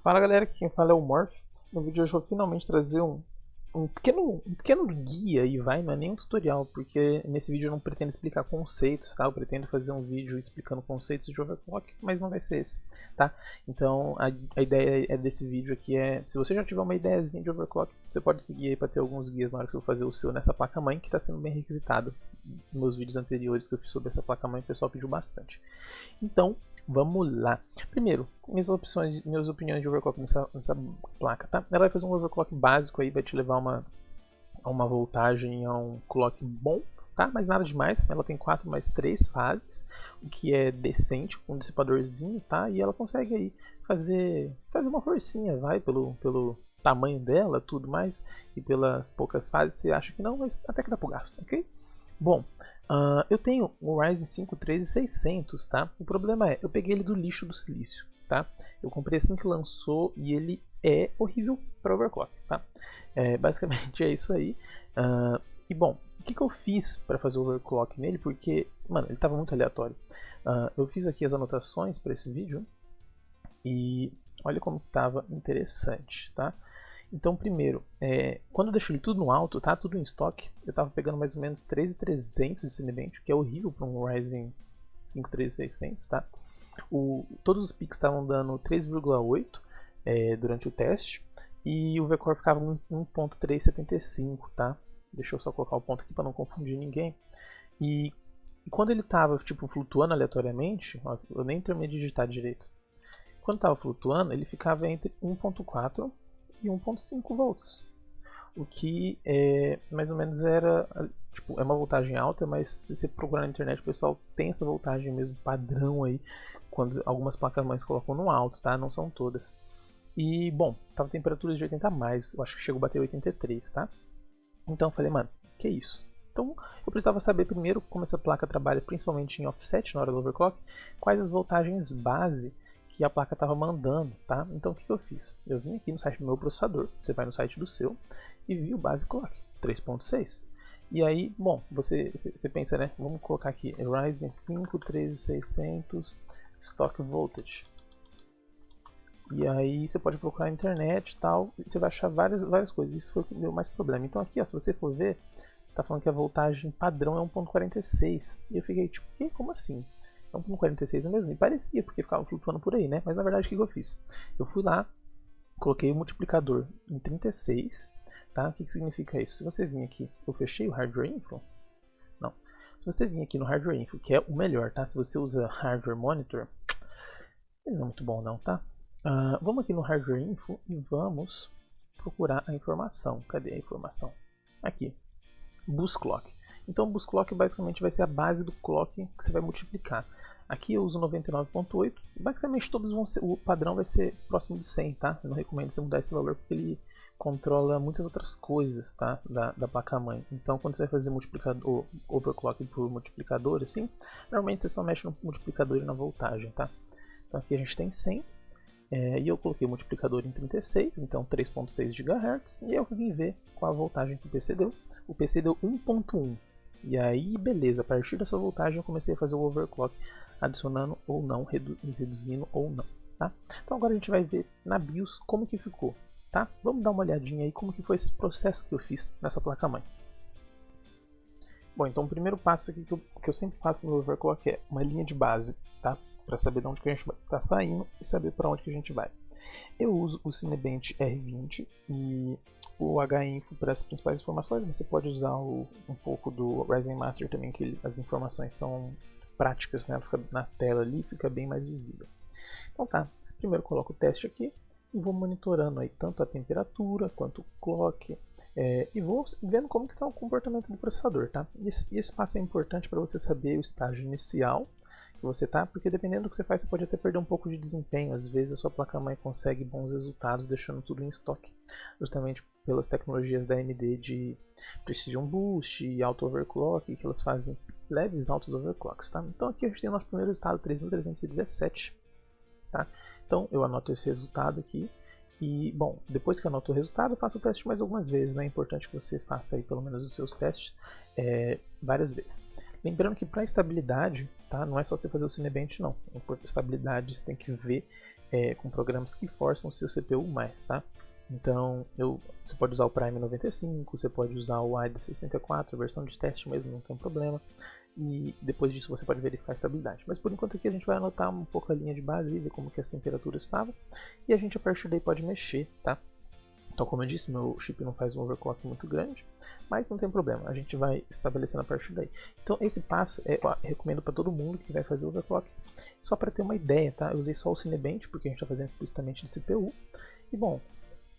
Fala galera, aqui quem fala é o Morph. No vídeo de hoje eu vou finalmente trazer um pequeno guia aí, não é nem um tutorial, porque nesse vídeo eu não pretendo explicar conceitos, tá? Eu pretendo fazer um vídeo explicando conceitos de overclock, mas não vai ser esse, tá? Então a ideia desse vídeo aqui se você já tiver uma ideiazinha de overclock, você pode seguir aí para ter alguns guias na hora que você for fazer o seu nessa placa-mãe, que está sendo bem requisitado. Nos vídeos anteriores que eu fiz sobre essa placa-mãe, o pessoal pediu bastante. Então, vamos lá. Primeiro, minhas opiniões de overclock nessa placa, tá? Ela vai fazer um overclock básico aí, vai te levar a uma voltagem, a um clock bom, tá? Mas nada demais. Ela tem 4 mais 3 fases, o que é decente, com um dissipadorzinho, tá? E ela consegue aí fazer uma forcinha, pelo tamanho dela, tudo mais, e pelas poucas fases, você acha que não, mas até que dá pro gasto, ok? Bom, eu tenho o Ryzen 5 3600, tá? O problema eu peguei ele do lixo do silício, tá? Eu comprei assim que lançou e ele é horrível para overclock, tá? Basicamente é isso aí. E bom, o que eu fiz para fazer overclock nele? Porque, mano, ele estava muito aleatório. Eu fiz aqui as anotações para esse vídeo e olha como estava interessante, tá? Então, primeiro, quando eu deixo ele tudo no alto, tá? Tudo em estoque, eu estava pegando mais ou menos 3.300 de Cinebench, que é horrível para um Ryzen 5 3600, tá? Todos os pics estavam dando 3,8 durante o teste, e o V-Core ficava em 1.375, tá? Deixa eu só colocar o ponto aqui para não confundir ninguém. E quando ele estava tipo, flutuando aleatoriamente, ó, eu nem terminei de digitar direito. Quando estava flutuando, ele ficava entre 1.4 e 1.5 volts, o que mais ou menos era, tipo, é uma voltagem alta, mas se você procurar na internet o pessoal tem essa voltagem mesmo padrão aí, quando algumas placas-mães colocam no alto, tá? Não são todas. E bom, tava temperaturas de 80 a mais, eu acho que chegou a bater 83, tá? Então eu falei, mano, que isso? Então eu precisava saber primeiro como essa placa trabalha principalmente em offset na hora do overclock, quais as voltagens base que a placa estava mandando, tá? Então o que eu fiz? Eu vim aqui no site do meu processador, você vai no site do seu e vi o base clock 3.6. E aí, bom, você pensa, né? Vamos colocar aqui Ryzen 5 3600 Stock Voltage. E aí você pode procurar na internet e tal, e você vai achar várias coisas. Isso foi o que deu mais problema. Então aqui, ó, se você for ver, tá falando que a voltagem padrão é 1.46. E eu fiquei tipo, que? Como assim? 1.46 mesmo? E parecia, porque ficava flutuando por aí, né? Mas na verdade o que eu fiz? Eu fui lá, coloquei o multiplicador em 36, tá? O que significa isso? Se você vir aqui, eu fechei o Hardware Info? Não. Se você vir aqui no Hardware Info, que é o melhor, tá? Se você usa Hardware Monitor, ele não é muito bom não, tá? Vamos aqui no Hardware Info e vamos procurar a informação. Cadê a informação? Aqui, Bus Clock. Então o Bus Clock basicamente vai ser a base do clock que você vai multiplicar. Aqui eu uso 99.8, basicamente todos vão ser, o padrão vai ser próximo de 100, tá? Eu não recomendo você mudar esse valor porque ele controla muitas outras coisas, tá? Da placa-mãe. Então quando você vai fazer multiplicador, overclock por multiplicador, assim, normalmente você só mexe no multiplicador e na voltagem, tá? Então aqui a gente tem 100, e eu coloquei o multiplicador em 36, então 3.6 GHz, e eu vim ver qual a voltagem que o PC deu. O PC deu 1.1. E aí, beleza, a partir dessa voltagem eu comecei a fazer o overclock, adicionando ou não, reduzindo ou não, tá? Então agora a gente vai ver na BIOS como que ficou, tá? Vamos dar uma olhadinha aí como que foi esse processo que eu fiz nessa placa-mãe. Bom, então o primeiro passo aqui que eu sempre faço no overclock é uma linha de base, tá? Para saber de onde que a gente está saindo e saber para onde que a gente vai. Eu uso o Cinebench R20 e o H-Info para as principais informações, mas você pode usar um pouco do Ryzen Master também, que as informações são práticas, né? Fica na tela ali, fica bem mais visível. Então tá, primeiro eu coloco o teste aqui e vou monitorando aí tanto a temperatura quanto o clock, e vou vendo como que está o comportamento do processador, tá? E esse passo é importante para você saber o estágio inicial que você tá, porque dependendo do que você faz, você pode até perder um pouco de desempenho. Às vezes a sua placa-mãe consegue bons resultados deixando tudo em estoque, justamente pelas tecnologias da AMD de Precision Boost e Auto Overclock, que elas fazem leves altos overclocks, tá? Então aqui a gente tem o nosso primeiro resultado, 3317, tá? Então eu anoto esse resultado aqui. E, bom, depois que eu anoto o resultado, eu faço o teste mais algumas vezes, né? É importante que você faça aí pelo menos os seus testes várias vezes. Lembrando que para estabilidade, tá? Não é só você fazer o Cinebench, não. Por estabilidade você tem que ver com programas que forçam o seu CPU mais, tá? Então, você pode usar o Prime 95, você pode usar o AIDA 64, a versão de teste mesmo, não tem problema. E depois disso você pode verificar a estabilidade. Mas por enquanto aqui a gente vai anotar um pouco a linha de base e ver como que as temperaturas estavam. E a gente a partir daí pode mexer, tá? Então, como eu disse, meu chip não faz um overclock muito grande, mas não tem problema, a gente vai estabelecendo a partir daí. Então, esse passo eu recomendo para todo mundo que vai fazer overclock, só para ter uma ideia, tá? Eu usei só o Cinebench, porque a gente está fazendo explicitamente de CPU. E bom,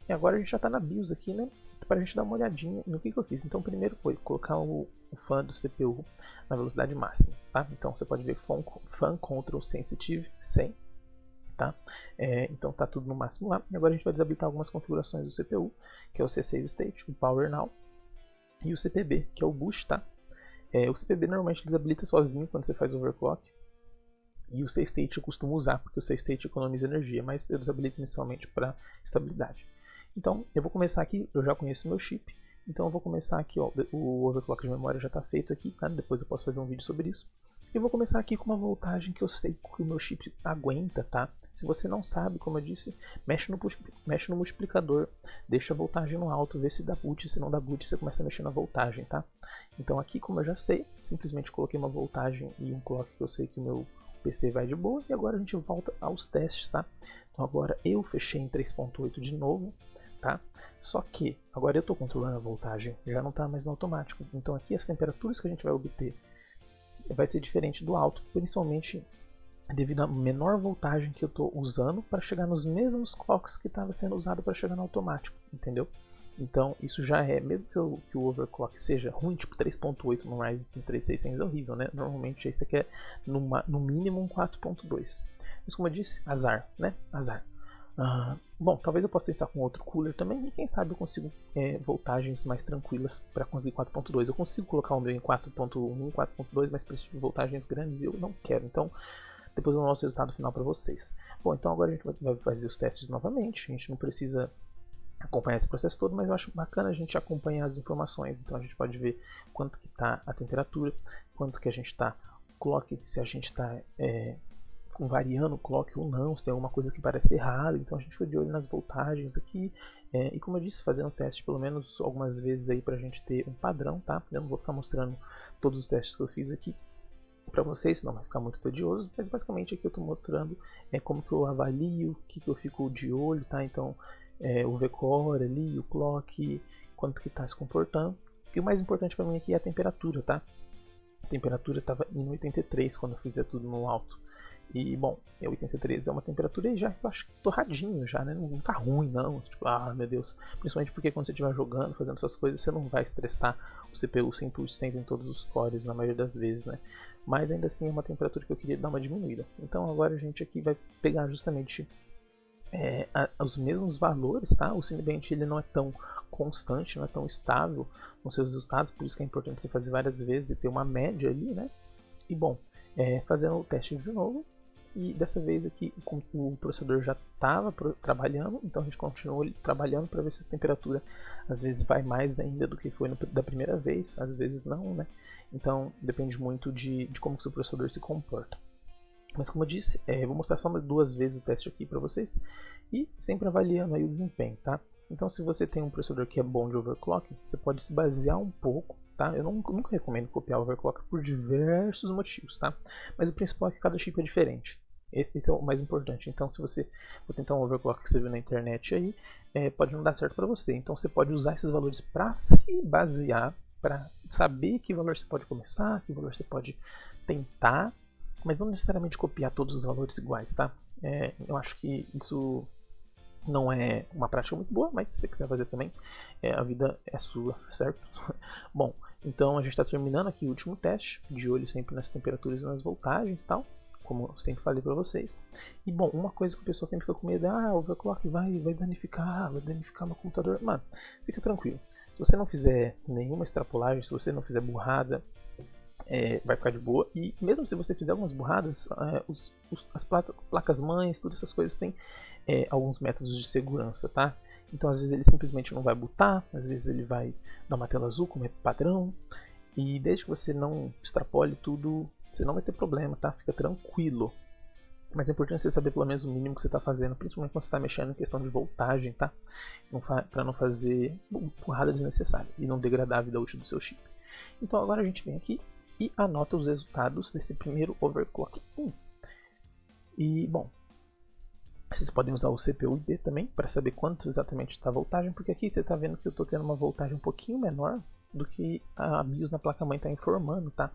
agora a gente já está na BIOS aqui, né? Para a gente dar uma olhadinha no que eu fiz. Então, primeiro foi colocar o fan do CPU na velocidade máxima, tá? Então, você pode ver Fan Control Sensitive 100. Tá? Então tá tudo no máximo lá. E agora a gente vai desabilitar algumas configurações do CPU, que é o C6 State, o Power Now e o CPB, que é o Boost, tá? O CPB normalmente desabilita sozinho quando você faz overclock. E o C-State eu costumo usar, porque o C-State economiza energia, mas eu desabilito inicialmente para estabilidade. Então eu vou começar aqui, eu já conheço meu chip, então eu vou começar aqui, ó, o overclock de memória já está feito aqui, tá? Depois eu posso fazer um vídeo sobre isso. Eu vou começar aqui com uma voltagem que eu sei que o meu chip aguenta, tá? Se você não sabe, como eu disse, mexe no multiplicador, deixa a voltagem no alto, vê se dá boot, se não dá boot, você começa a mexer na voltagem, tá? Então aqui, como eu já sei, simplesmente coloquei uma voltagem e um clock que eu sei que o meu PC vai de boa, e agora a gente volta aos testes, tá? Então agora eu fechei em 3.8 de novo, tá? Só que agora eu estou controlando a voltagem, já não está mais no automático, então aqui as temperaturas que a gente vai obter vai ser diferente do alto, principalmente devido à menor voltagem que eu estou usando para chegar nos mesmos clocks que estava sendo usado para chegar no automático, entendeu? Então isso já é, mesmo que o overclock seja ruim, tipo 3.8 no Ryzen 5 3600 é horrível, né? Normalmente isso aqui é no mínimo um 4.2. Mas como eu disse, azar, né? Azar. Bom, talvez eu possa tentar com outro cooler também, e quem sabe eu consigo voltagens mais tranquilas para conseguir 4.2. Eu consigo colocar o meu em 4.1, 4.2, mas preciso de voltagens grandes e eu não quero. Então depois eu mostro o resultado final para vocês. Bom, então agora a gente vai fazer os testes novamente. A gente não precisa acompanhar esse processo todo, mas eu acho bacana a gente acompanhar as informações. Então a gente pode ver quanto que está a temperatura, quanto que a gente está clock, se a gente está variando o clock ou não, se tem alguma coisa que parece errada. Então a gente foi de olho nas voltagens aqui. E como eu disse, fazendo teste pelo menos algumas vezes aí para a gente ter um padrão, tá? Eu não vou ficar mostrando todos os testes que eu fiz aqui para vocês, senão vai ficar muito tedioso, mas basicamente aqui eu estou mostrando como que eu avalio, o que eu fico de olho, tá? Então o V-Core ali, o clock, quanto que está se comportando. E o mais importante para mim aqui é a temperatura, tá? A temperatura estava em 83 quando eu fizer tudo no alto. E bom, 83 é uma temperatura já que eu acho torradinho já, né? Não tá ruim não, tipo, meu Deus. Principalmente porque quando você estiver jogando, fazendo essas coisas, você não vai estressar o CPU 100% em todos os cores, na maioria das vezes, né? Mas ainda assim é uma temperatura que eu queria dar uma diminuída. Então agora a gente aqui vai pegar justamente os mesmos valores, tá? O Cinebench ele não é tão constante, não é tão estável nos seus resultados, por isso que é importante você fazer várias vezes e ter uma média ali, né? E bom, fazendo o teste de novo, e dessa vez aqui o processador já estava trabalhando, então a gente continua trabalhando para ver se a temperatura às vezes vai mais ainda do que foi da primeira vez, às vezes não, né? Então depende muito de como o seu processador se comporta. Mas como eu disse, eu vou mostrar só duas vezes o teste aqui para vocês e sempre avaliando aí o desempenho, tá? Então se você tem um processador que é bom de overclock, você pode se basear um pouco, tá? Eu nunca recomendo copiar overclock por diversos motivos, tá? Mas o principal é que cada chip é diferente. Esse é o mais importante. Então se você for tentar um overclock que você viu na internet aí, pode não dar certo para você. Então você pode usar esses valores para se basear, para saber que valor você pode começar, que valor você pode tentar, mas não necessariamente copiar todos os valores iguais, tá? Eu acho que isso não é uma prática muito boa, mas se você quiser fazer também, a vida é sua, certo? Bom, então a gente está terminando aqui o último teste, de olho sempre nas temperaturas e nas voltagens e tal, como eu sempre falei para vocês. E bom, uma coisa que o pessoal sempre fica com medo, o overclock vai danificar meu computador. Mano, fica tranquilo. Se você não fizer nenhuma extrapolagem, se você não fizer burrada, vai ficar de boa. E mesmo se você fizer algumas burradas, as placas mães, todas essas coisas têm alguns métodos de segurança, tá? Então às vezes ele simplesmente não vai bootar, às vezes ele vai dar uma tela azul, como é padrão. E desde que você não extrapole tudo, você não vai ter problema, tá? Fica tranquilo. Mas é importante você saber pelo menos o mínimo que você está fazendo, principalmente quando você está mexendo em questão de voltagem, tá? Para não fazer empurrada desnecessária e não degradar a vida útil do seu chip. Então agora a gente vem aqui e anota os resultados desse primeiro overclock 1. E bom, vocês podem usar o CPU-ID também para saber quanto exatamente está a voltagem, porque aqui você está vendo que eu estou tendo uma voltagem um pouquinho menor do que a BIOS na placa-mãe está informando, tá?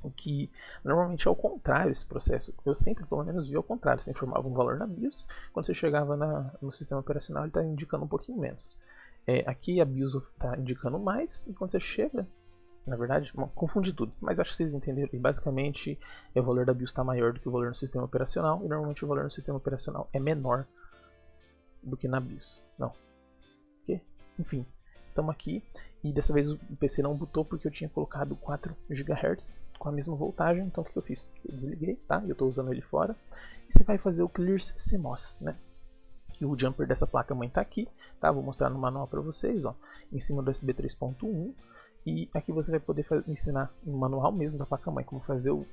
O que normalmente é o contrário esse processo. Eu sempre, pelo menos, vi ao contrário. Você informava um valor na BIOS, quando você chegava no sistema operacional ele está indicando um pouquinho menos. Aqui a BIOS está indicando mais, e quando você chega, na verdade, confunde tudo, mas acho que vocês entenderam. E basicamente, o valor da BIOS está maior do que o valor no sistema operacional, e normalmente o valor no sistema operacional é menor do que na BIOS. Não. Okay? Enfim, estamos aqui, e dessa vez o PC não bootou porque eu tinha colocado 4 GHz com a mesma voltagem. Então o que eu fiz? Eu desliguei, tá? Eu estou usando ele fora. E você vai fazer o Clear CMOS, né? Que o jumper dessa placa-mãe está aqui, tá? Vou mostrar no manual para vocês, ó, em cima do USB 3.1. E aqui você vai poder ensinar no manual mesmo da placa-mãe como fazer o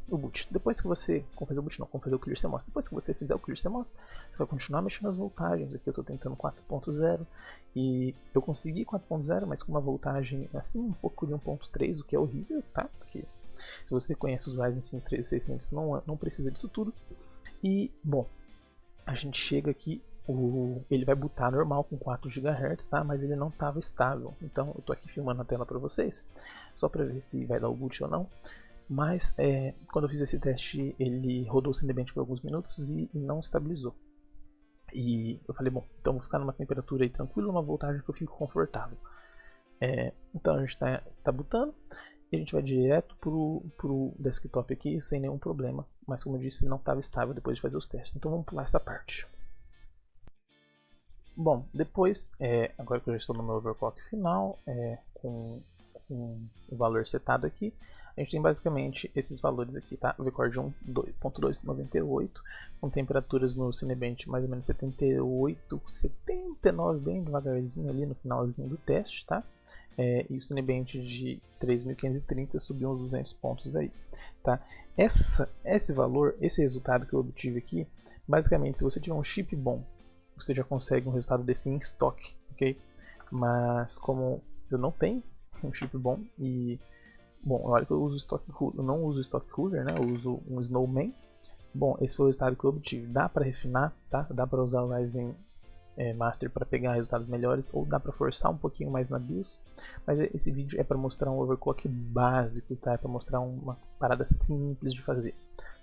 boot. Depois que você... Como fazer o boot não, como fazer o Clear CMOS. Depois que você fizer o Clear CMOS, você vai continuar mexendo nas voltagens. Aqui eu estou tentando 4.0 e eu consegui 4.0, mas com uma voltagem assim um pouco de 1.3, o que é horrível, tá? Porque se você conhece os Ryzen 5 3600 não precisa disso tudo. E, bom, a gente chega aqui, ele vai bootar normal com 4 GHz, tá? Mas ele não estava estável. Então eu estou aqui filmando a tela para vocês, só para ver se vai dar o boot ou não. Mas quando eu fiz esse teste, ele rodou o Cinebench por alguns minutos e não estabilizou. E eu falei, bom, então vou ficar numa temperatura aí tranquila, uma voltagem que eu fico confortável. Então a gente está bootando. E a gente vai direto pro desktop aqui sem nenhum problema. Mas como eu disse, não estava estável depois de fazer os testes. Então vamos pular essa parte. Bom, depois, agora que eu já estou no meu overclock final, com o valor setado aqui, a gente tem basicamente esses valores aqui, tá? O Vcord 1.298, com temperaturas no Cinebench mais ou menos 78, 79, bem devagarzinho ali no finalzinho do teste, tá? E o Cinebench de 3.530 subiu uns 200 pontos aí, tá? Esse valor, esse resultado que eu obtive aqui, basicamente, se você tiver um chip bom, você já consegue um resultado desse em estoque, ok? Mas como eu não tenho um chip bom e... Bom, olha que eu uso stock cooler, eu não uso stock cooler, né? Eu uso um Snowman. Bom, esse foi o resultado que eu obtive. Dá para refinar, tá? Dá para usar o Ryzen Master para pegar resultados melhores, ou dá para forçar um pouquinho mais na BIOS, mas esse vídeo é para mostrar um overclock básico, tá? É para mostrar uma parada simples de fazer,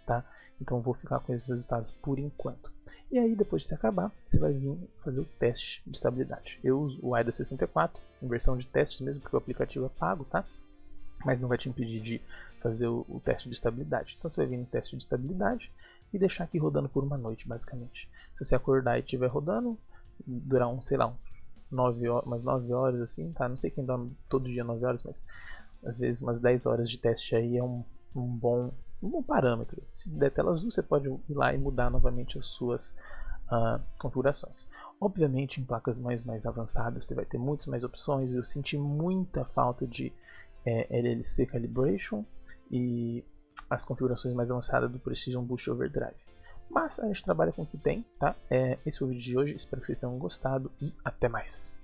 tá? Então vou ficar com esses resultados por enquanto. E aí depois de se acabar, você vai vir fazer o teste de estabilidade. Eu uso o AIDA 64 em versão de testes mesmo, porque o aplicativo é pago, tá? Mas não vai te impedir de fazer o teste de estabilidade. Então você vai vir no teste de estabilidade e deixar aqui rodando por uma noite, basicamente. Se você acordar e estiver rodando, durar sei lá, umas 9 horas assim, tá? Não sei quem dorme todo dia 9 horas, mas às vezes umas 10 horas de teste aí é um bom parâmetro. Se der tela azul, você pode ir lá e mudar novamente as suas configurações. Obviamente, em placas mais avançadas, você vai ter muitas mais opções. Eu senti muita falta de LLC Calibration e as configurações mais avançadas do Precision Boost Overdrive. Mas a gente trabalha com o que tem, tá? Esse foi o vídeo de hoje, espero que vocês tenham gostado e até mais!